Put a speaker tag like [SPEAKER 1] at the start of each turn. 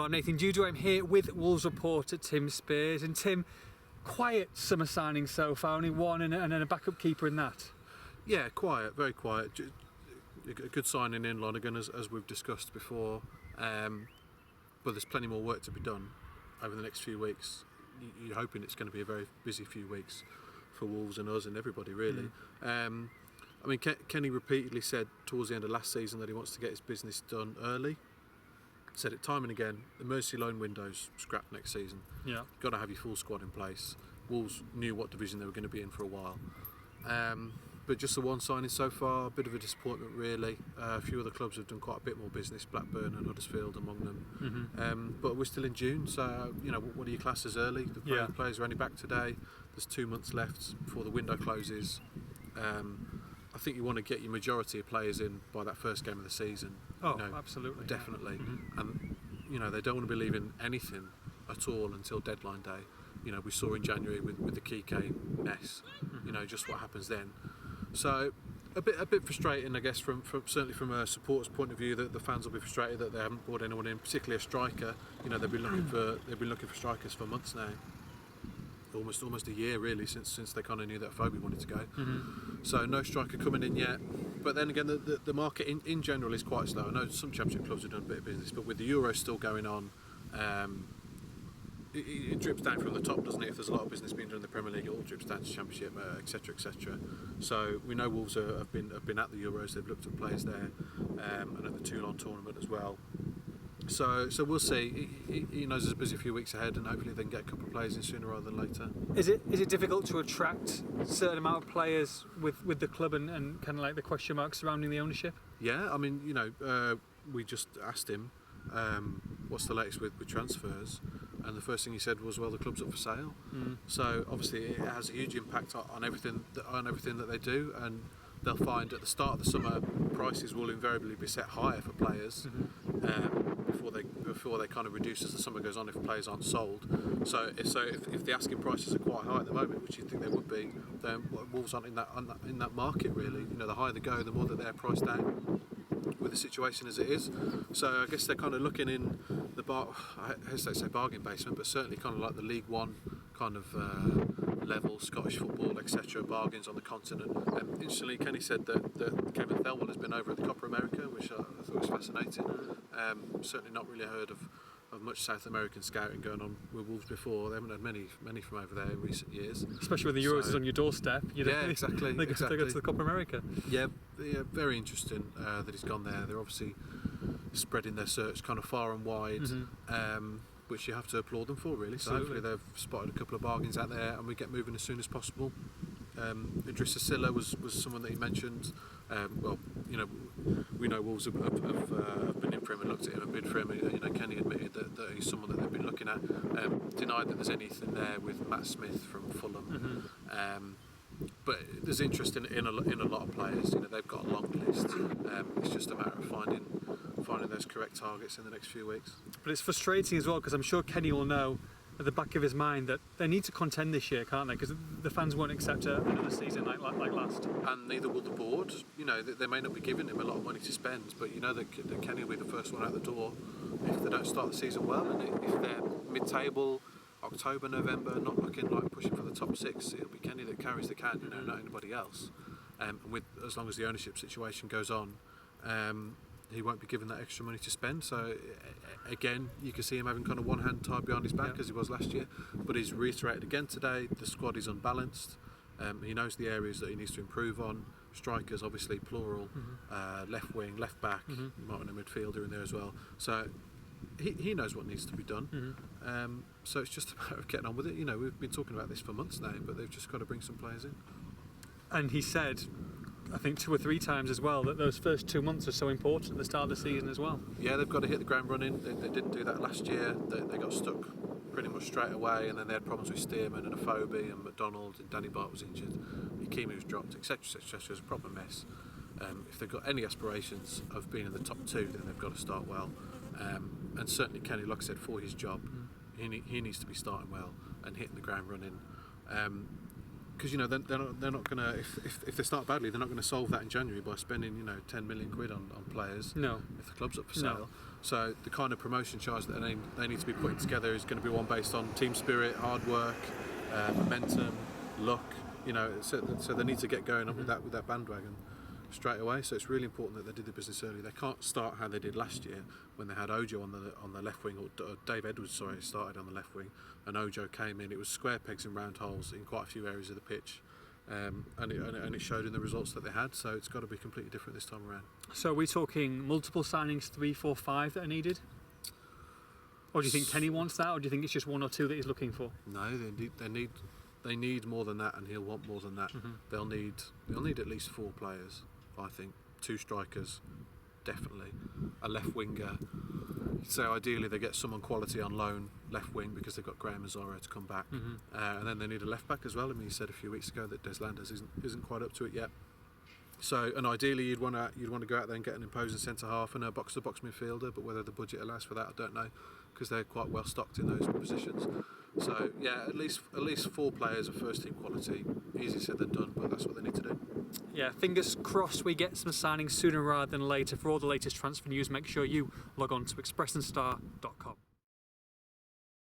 [SPEAKER 1] I'm Nathan Judo. I'm here with Wolves reporter Tim Spiers. And Tim, quiet summer signing so far, only one and then a backup keeper in that.
[SPEAKER 2] Yeah, quiet, very quiet. A good signing in Lonergan, as we've discussed before. But there's plenty more work to be done over the next few weeks. You're hoping it's going to be a very busy few weeks for Wolves and us and everybody, really. I mean, Kenny repeatedly said towards the end of last season that he wants to get his business done early. Said it time and again, the Mercy loan window's scrapped next season.
[SPEAKER 1] Yeah.
[SPEAKER 2] Got to have your full squad in place. Wolves knew what division they were going to be in for a while. But just the one signing so far, a bit of a disappointment really. A few other clubs have done quite a bit more business, Blackburn and Huddersfield among them. But we're still in June, so what are your classes early? The players are only back today. There's 2 months left before the window closes. I think you want to get your majority of players in by that first game of the season.
[SPEAKER 1] Oh, absolutely.
[SPEAKER 2] Definitely. And they don't want to be leaving anything at all until deadline day. We saw in January with the Kike mess, just what happens then. So a bit frustrating, I guess, from certainly from a supporter's point of view, that the fans will be frustrated that they haven't brought anyone in, particularly a striker. They've been looking for strikers for months now. Almost a year really since they kind of knew that Phobie wanted to go. So no striker coming in yet. But then again, the market in general is quite slow. I know some Championship clubs have done a bit of business, but with the Euros still going on, it drips down from the top, doesn't it? If there's a lot of business being done in the Premier League, it all drips down to Championship, etc., etc. So we know Wolves have been at the Euros. They've looked at players there, and at the Toulon tournament as well. So we'll see. He knows there's a busy few weeks ahead, and hopefully they can get a couple of players in sooner rather than later.
[SPEAKER 1] Is it difficult to attract a certain amount of players with the club and kind of like the question marks surrounding the ownership? Yeah,
[SPEAKER 2] I mean, we just asked him what's the latest with transfers, and the first thing he said was, well, the club's up for sale. So obviously it has a huge impact on everything that they do, and they'll find at the start of the summer prices will invariably be set higher for players. Before they kind of reduce as the summer goes on if players aren't sold. So if the asking prices are quite high at the moment, which you think they would be, then Wolves aren't in that market really. The higher they go, the more that they're priced down with the situation as it is. So I guess they're kind of looking in the I hesitate to say bargain basement, but certainly kind of like the League One kind of level, Scottish football, etc. Bargains on the continent. Interestingly, Kenny said that Kevin Thelwell has been over at the Copa America, which I thought was fascinating. Certainly not really heard of much South American scouting going on with Wolves before. They haven't had many from over there in recent years.
[SPEAKER 1] Especially when the Euros is on your doorstep.
[SPEAKER 2] Exactly.
[SPEAKER 1] They go to the Copa America.
[SPEAKER 2] Yeah, very interesting that he's gone there. They're obviously spreading their search kind of far and wide. Which you have to applaud them for, really. So hopefully they've spotted a couple of bargains out there, and we get moving as soon as possible. Idrissa Silla was someone that he mentioned. We know Wolves have been in for him and looked at him and bid for him. Kenny admitted that he's someone that they've been looking at. Denied that there's anything there with Matt Smith from Fulham. But there's interest in a lot of players. They've got a long list. It's just a matter of finding those correct targets in the next few weeks.
[SPEAKER 1] But it's frustrating as well, because I'm sure Kenny will know at the back of his mind that they need to contend this year, can't they? Because the fans won't accept another season like last.
[SPEAKER 2] And neither will the board. They may not be giving him a lot of money to spend, but that Kenny will be the first one out the door if they don't start the season well. And if they're mid-table, October, November, not looking like pushing for the top six, it'll be Kenny that carries the can, not anybody else. And as long as the ownership situation goes on, he won't be given that extra money to spend. So again, you can see him having kind of one hand tied behind his back as he was last year, but he's reiterated again today, the squad is unbalanced. He knows the areas that he needs to improve on. Strikers, obviously plural, left wing, left back, you might want a midfielder in there as well. So he knows what needs to be done. So it's just a matter of getting on with it. We've been talking about this for months now, but they've just got to bring some players in.
[SPEAKER 1] And he said, I think 2 or 3 times as well, that those first 2 months are so important at the start of the season as well. Yeah,
[SPEAKER 2] they've got to hit the ground running. They didn't do that last year. They got stuck pretty much straight away, and then they had problems with Stearman and Afobe and McDonald, and Danny Bart was injured, Ikeme was dropped, etc. It was a proper mess. If they've got any aspirations of being in the top 2, then they've got to start well. And certainly Kenny, like I said, for his job, he needs to be starting well and hitting the ground running. because they're not going to, if they start badly, they're not going to solve that in January by spending 10 million quid on players.
[SPEAKER 1] No.
[SPEAKER 2] If the club's up for
[SPEAKER 1] No.
[SPEAKER 2] sale. So the kind of promotion charge that they need to be putting together is going to be one based on team spirit, hard work, momentum, luck. So they need to get going up with that bandwagon straight away. So it's really important that they did the business early. They can't start how they did last year when they had Ojo on the left wing, or Dave Edwards, started on the left wing, and Ojo came in. It was square pegs and round holes in quite a few areas of the pitch, and it showed in the results that they had. So it's got to be completely different this time around.
[SPEAKER 1] So are we talking multiple signings, 3, 4, 5 that are needed? Or do you think Kenny wants that, or do you think it's just 1 or 2 that he's looking for?
[SPEAKER 2] No, they need more than that, and he'll want more than that. They'll need at least 4 players, I think. 2 strikers, definitely. A left winger. So ideally they get someone quality on loan left wing, because they've got Graham Mazzaro to come back, and then they need a left back as well. I mean, you said a few weeks ago that Des Landers isn't quite up to it yet. So, and ideally you'd want to go out there and get an imposing centre half and a box to box midfielder, but whether the budget allows for that, I don't know, because they're quite well stocked in those positions. So yeah, at least 4 players of first team quality. Easier said than done, but that's what they need to do.
[SPEAKER 1] Yeah, fingers crossed we get some signings sooner rather than later. For all the latest transfer news, make sure you log on to expressandstar.com.